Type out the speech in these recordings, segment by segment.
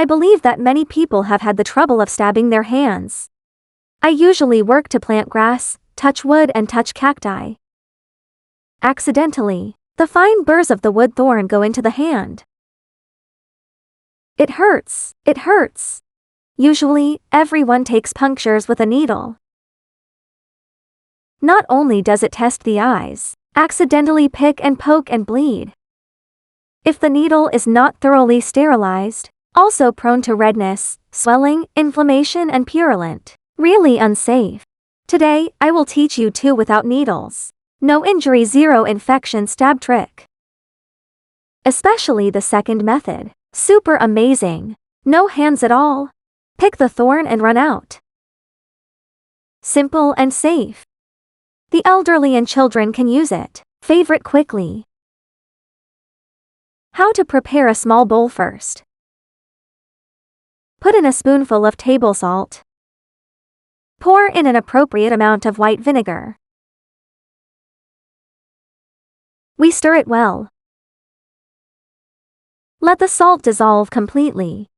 I believe that many people have had the trouble of stabbing their hands. I usually work to plant grass, touch wood and touch cacti. Accidentally, the fine burrs of the wood thorn go into the hand. It hurts, it hurts. Usually, everyone takes punctures with a needle. Not only does it test the eyes, accidentally pick and poke and bleed. If the needle is not thoroughly sterilized, also prone to redness, swelling, inflammation and purulent. Really unsafe. Today, I will teach you 2 without needles. No injury, 0 infection stab trick. Especially the second method. Super amazing. No hands at all. Pick the thorn and run out. Simple and safe. The elderly and children can use it. Favorite quickly. How to prepare a small bowl first. Put in a spoonful of table salt. Pour in an appropriate amount of white vinegar. We stir it well. Let the salt dissolve completely.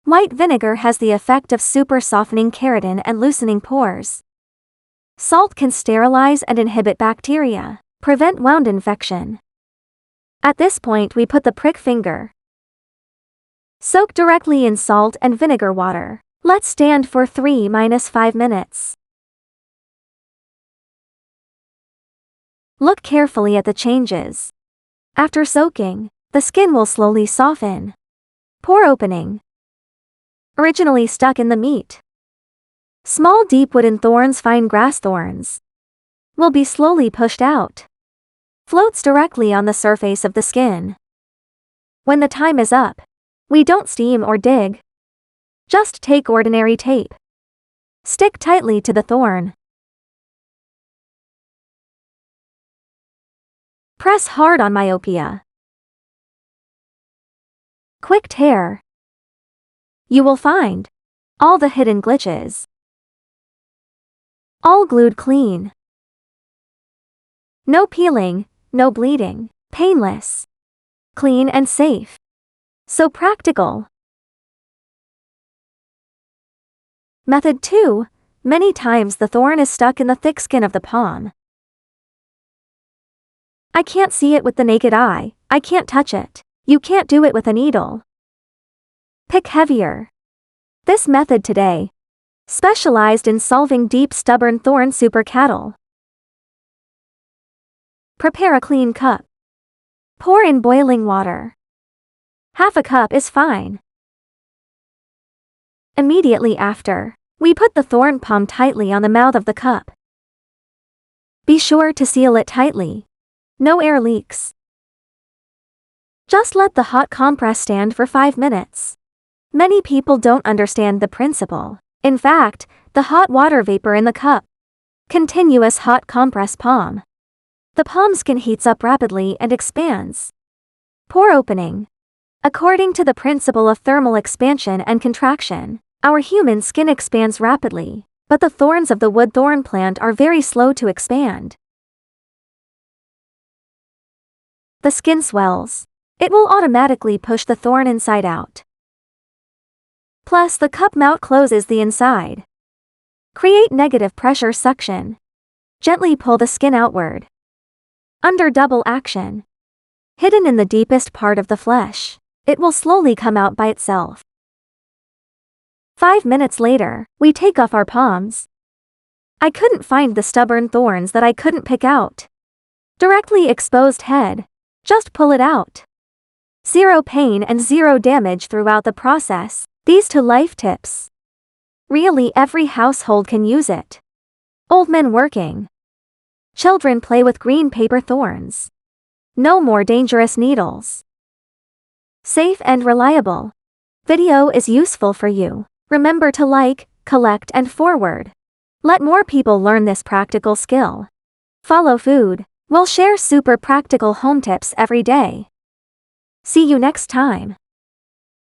White vinegar has the effect of super softening keratin and loosening pores. Salt can sterilize and inhibit bacteria, prevent wound infection. At this point we put the prick finger. Soak directly in salt and vinegar water. Let stand for 3-5 minutes. Look carefully at the changes. After soaking, the skin will slowly soften. Pore opening. Originally stuck in the meat. Small deep wooden thorns, fine grass thorns, will be slowly pushed out. Floats directly on the surface of the skin. When the time is up, we don't steam or dig. Just take ordinary tape. Stick tightly to the thorn. Press hard on myopia. Quick tear. You will find all the hidden glitches. All glued clean. No peeling, no bleeding. Painless. Clean and safe. So practical. Method 2. Many times the thorn is stuck in the thick skin of the palm. I can't see it with the naked eye, I can't touch it. You can't do it with a needle. Pick heavier. This method today, specialized in solving deep stubborn thorn super cattle. Prepare a clean cup. Pour in boiling water. Half a cup is fine. Immediately after, we put the thorn palm tightly on the mouth of the cup. Be sure to seal it tightly. No air leaks. Just let the hot compress stand for 5 minutes. Many people don't understand the principle. In fact, the hot water vapor in the cup. Continuous hot compress palm. The palm skin heats up rapidly and expands. Pore opening. According to the principle of thermal expansion and contraction, our human skin expands rapidly, but the thorns of the wood thorn plant are very slow to expand. The skin swells. It will automatically push the thorn inside out. Plus the cup mouth closes the inside. Create negative pressure suction. Gently pull the skin outward. Under double action. Hidden in the deepest part of the flesh, it will slowly come out by itself. 5 minutes later, we take off our palms. I couldn't find the stubborn thorns that I couldn't pick out. Directly exposed head. Just pull it out. 0 pain and 0 damage throughout the process. These 2 life tips. Really every household can use it. Old men working. Children play with green paper thorns. No more dangerous needles. Safe and reliable. Video is useful for you. Remember to like, collect and forward. Let more people learn this practical skill. Follow food. We'll share super practical home tips every day. See you next time.